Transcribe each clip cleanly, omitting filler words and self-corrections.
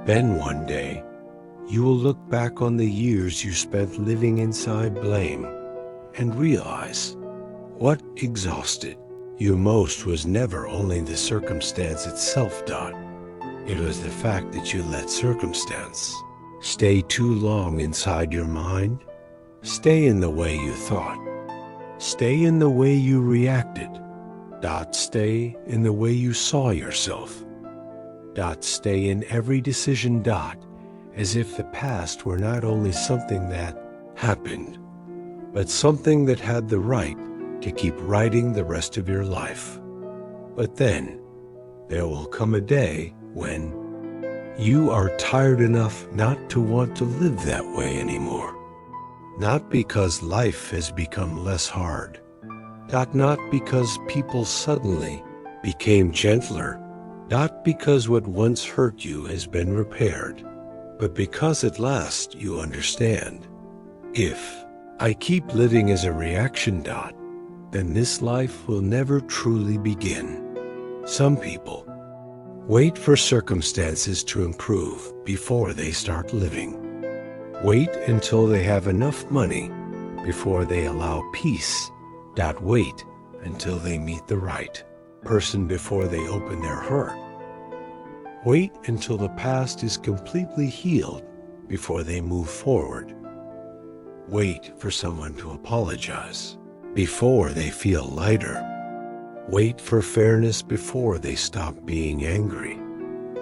Then one day, you will look back on the years you spent living inside blame and realize what exhausted you most was never only the circumstance itself, Dot. It was the fact that you let circumstance stay too long inside your mind, stay in the way you thought, stay in the way you reacted, Dot. Stay in the way you saw yourself, Dot. Stay in every decision, Dot, as if the past were not only something that happened, but something that had the right to keep writing the rest of your life. But then, there will come a day when you are tired enough not to want to live that way anymore. Not because life has become less hard, not because people suddenly became gentler, not because what once hurt you has been repaired, but because at last you understand. If I keep living as a reaction, Dot, then this life will never truly begin. Some people wait for circumstances to improve before they start living. Wait until they have enough money before they allow peace. Wait until they meet the right person before they open their heart. Wait until the past is completely healed before they move forward. Wait for someone to apologize before they feel lighter. Wait for fairness before they stop being angry.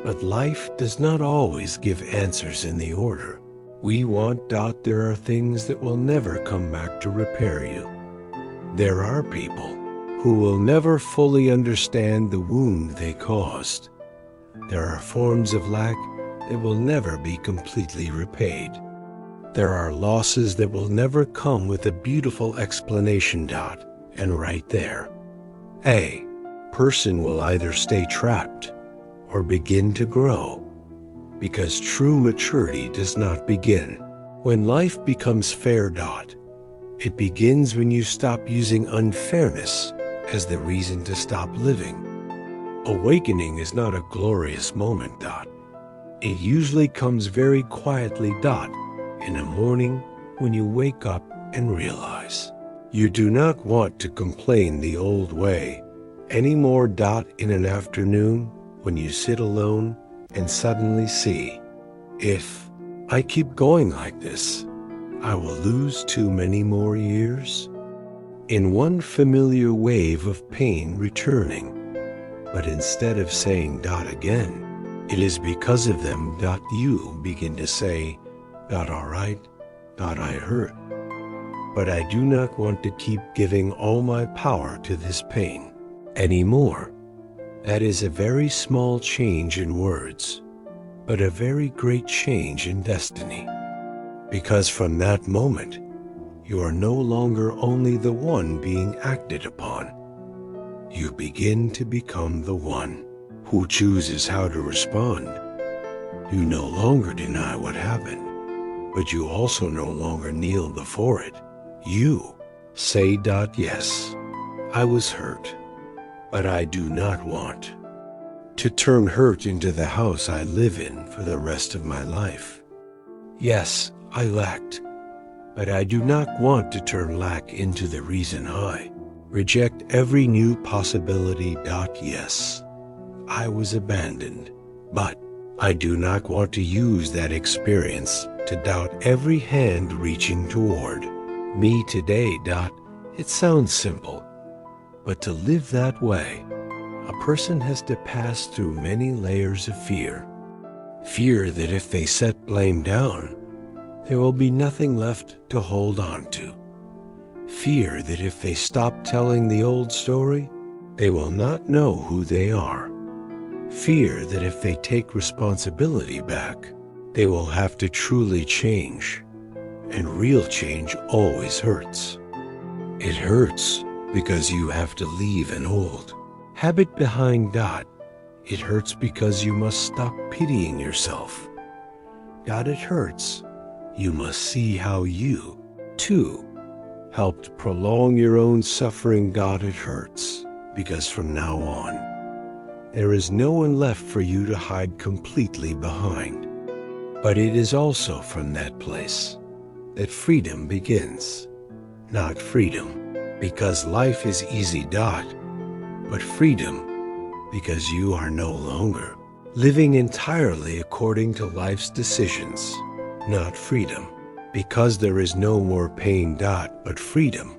But life does not always give answers in the order we want. There are things that will never come back to repair you. There are people who will never fully understand the wound they caused. There are forms of lack that will never be completely repaid. There are losses that will never come with a beautiful explanation. And right there, a person will either stay trapped or begin to grow, because true maturity does not begin when life becomes fair. It begins when you stop using unfairness as the reason to stop living. Awakening is not a glorious moment. It usually comes very quietly. In a morning when you wake up and realize you do not want to complain the old way anymore. In an afternoon when you sit alone and suddenly see, if I keep going like this, I will lose too many more years. In one familiar wave of pain returning, but instead of saying again, it is because of them. You begin to say, all right, I hurt, but I do not want to keep giving all my power to this pain anymore. That is a very small change in words, but a very great change in destiny. Because from that moment, you are no longer only the one being acted upon. You begin to become the one who chooses how to respond. You no longer deny what happened, but you also no longer kneel before it. You say, yes, I was hurt, but I do not want to turn hurt into the house I live in for the rest of my life. Yes, I lacked, but I do not want to turn lack into the reason I reject every new possibility. Yes, I was abandoned, but I do not want to use that experience to doubt every hand reaching toward me today. It sounds simple, but to live that way, a person has to pass through many layers of fear. Fear that if they set blame down, there will be nothing left to hold on to. Fear that if they stop telling the old story, they will not know who they are. Fear that if they take responsibility back, they will have to truly change. And real change always hurts. It hurts because you have to leave an old habit behind. It hurts because you must stop pitying yourself. It hurts. You must see how you, too, helped prolong your own suffering. It hurts because from now on, there is no one left for you to hide completely behind. But it is also from that place that freedom begins. Not freedom because life is easy, but freedom because you are no longer living entirely according to life's decisions. Not freedom because there is no more pain, but freedom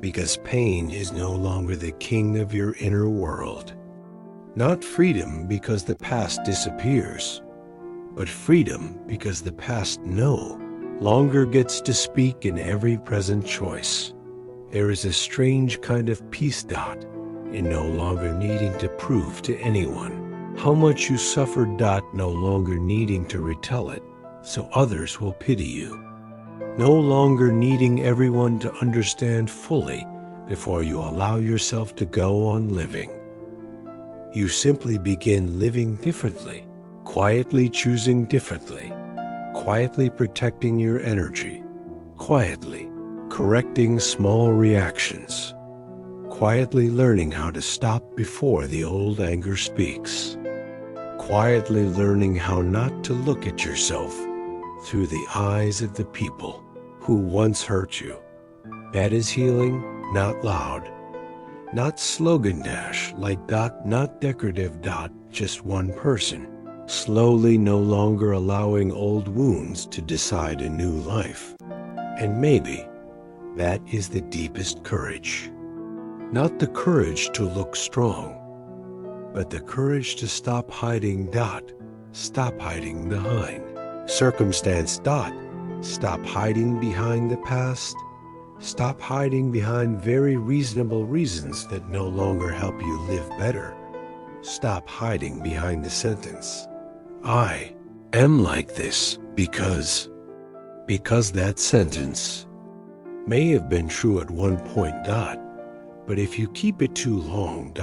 because pain is no longer the king of your inner world. Not freedom because the past disappears, but freedom because the past no longer gets to speak in every present choice. There is a strange kind of peace, in no longer needing to prove to anyone how much you suffered, no longer needing to retell it so others will pity you. No longer needing everyone to understand fully before you allow yourself to go on living. You simply begin living differently, quietly choosing differently, quietly protecting your energy, quietly correcting small reactions, quietly learning how to stop before the old anger speaks, quietly learning how not to look at yourself through the eyes of the people who once hurt you. That is healing, not loud, not slogan dash like not decorative, just one person, slowly no longer allowing old wounds to decide a new life. And maybe that is the deepest courage. Not the courage to look strong, but the courage to stop hiding, stop hiding behind circumstance, stop hiding behind the past, stop hiding behind very reasonable reasons that no longer help you live better. Stop hiding behind the sentence, I am like this because that sentence may have been true at one point, but if you keep it too long,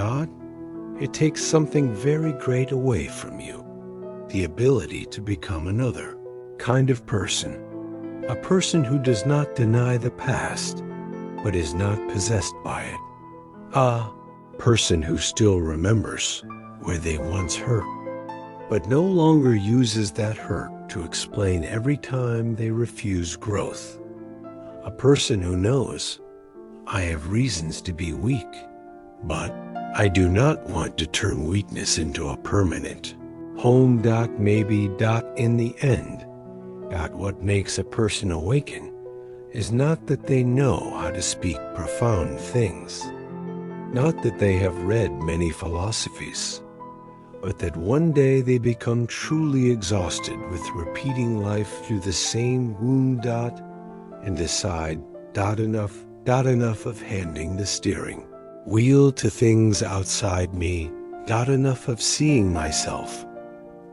it takes something very great away from you, the ability to become another kind of person, a person who does not deny the past, but is not possessed by it, a person who still remembers where they once hurt, but no longer uses that hurt to explain every time they refuse growth, a person who knows, I have reasons to be weak, but I do not want to turn weakness into a permanent home. Maybe in the end, what makes a person awaken is not that they know how to speak profound things, not that they have read many philosophies, but that one day they become truly exhausted with repeating life through the same wound, and decide, enough of handing the steering wheel to things outside me, enough of seeing myself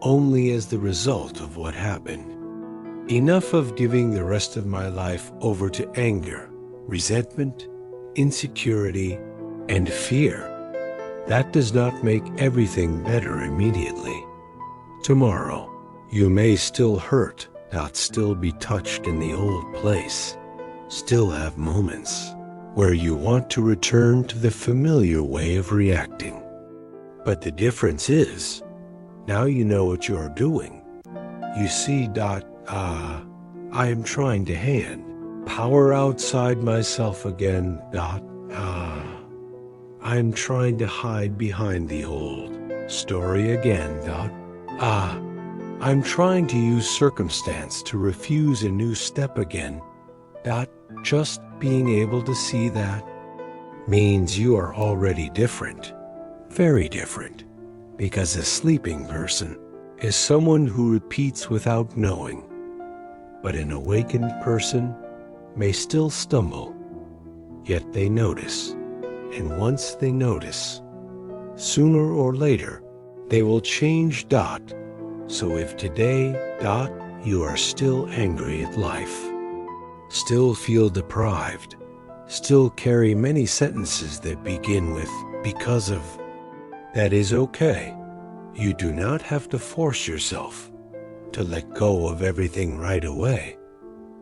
only as the result of what happened, enough of giving the rest of my life over to anger, resentment, insecurity, and fear. That does not make everything better immediately. Tomorrow, you may still hurt, still be touched in the old place, still have moments where you want to return to the familiar way of reacting. But the difference is, now you know what you are doing. You see, I am trying to hand power outside myself again, I am trying to hide behind the old story again, I'm trying to use circumstance to refuse a new step again, just being able to see that means you are already different, very different, because a sleeping person is someone who repeats without knowing, but an awakened person may still stumble, yet they notice, and once they notice, sooner or later, they will change. So if today, you are still angry at life, still feel deprived, still carry many sentences that begin with because of, that is okay. You do not have to force yourself to let go of everything right away.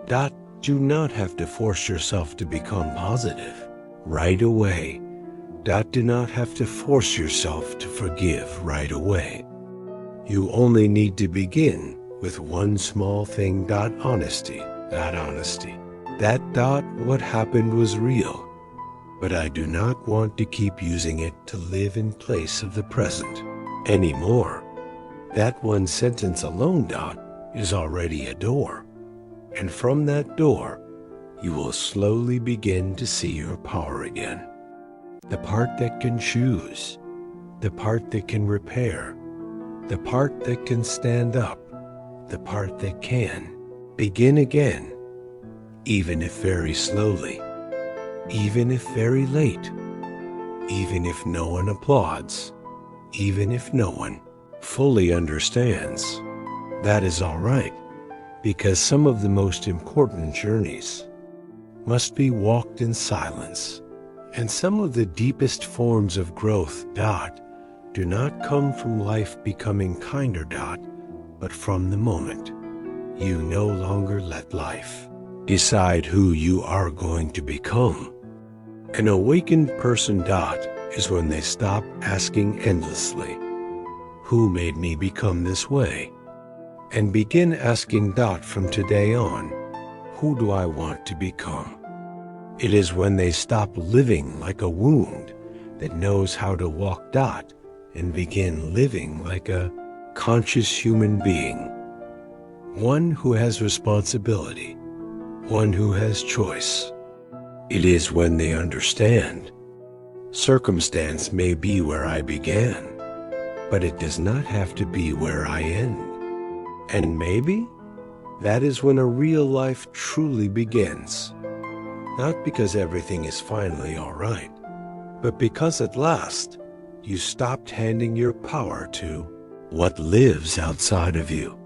Do not have to force yourself to become positive right away. Do not have to force yourself to forgive right away. You only need to begin with one small thing. Honesty. What happened was real, but I do not want to keep using it to live in place of the present anymore. That one sentence alone, is already a door. And from that door, you will slowly begin to see your power again. The part that can choose, the part that can repair, the part that can stand up, the part that can begin again, even if very slowly, even if very late, even if no one applauds, even if no one fully understands. That is all right, because some of the most important journeys must be walked in silence, and some of the deepest forms of growth, do not come from life becoming kinder, but from the moment you no longer let life decide who you are going to become. An awakened person, is when they stop asking endlessly, who made me become this way? And begin asking, from today on, who do I want to become? It is when they stop living like a wound that knows how to walk, and begin living like a conscious human being. One who has responsibility, one who has choice. It is when they understand. Circumstance may be where I began, but it does not have to be where I end. And maybe that is when a real life truly begins. Not because everything is finally all right, but because at last you stopped handing your power to what lives outside of you.